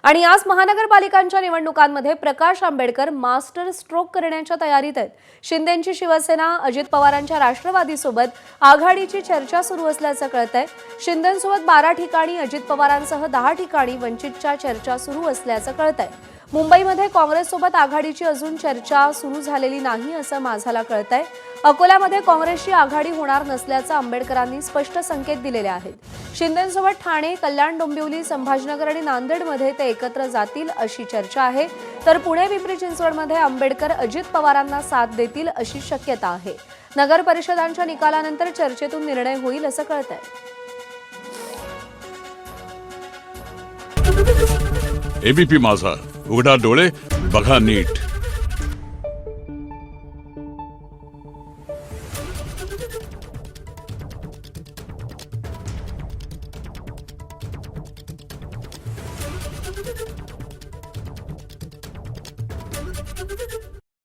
आणि आज महानगरपालिकांच्या निवडणुकांमध्ये प्रकाश आंबेडकर मास्टर स्ट्रोक करण्याच्या तयारीत आहेत। शिंदेंची शिवसेना अजित पवारांच्या राष्ट्रवादीसोबत आघाडीची चर्चा सुरू असल्याचं कळतंय। शिंदेंसोबत 12 ठिकाणी, अजित पवारांसह 10 ठिकाणी वंचितच्या चर्चा सुरू असल्याचं कळतंय। मुंबईमध्ये काँग्रेससोबत आघाडीची अजून चर्चा सुरू झालेली नाही असं माझाला कळतंय। अकोल्यामध्ये काँग्रेसची आघाडी होणार नसल्याचं आंबेडकरांनी स्पष्ट संकेत दिलेले आहेत। शिंदेंसोबत ठाणे, कल्याण, डोंबिवली, संभाजीनगर आणि नांदेडमध्ये ते एकत्र जातील अशी चर्चा आहे। तर पुणे, पिंपरी चिंचवडमध्ये आंबेडकर अजित पवारांना साथ देतील अशी शक्यता आहे। नगर परिषदांच्या निकालानंतर चर्चेतून निर्णय होईल असं कळतंय। एबीपी माझा, उघडा डोळे बघा नीट।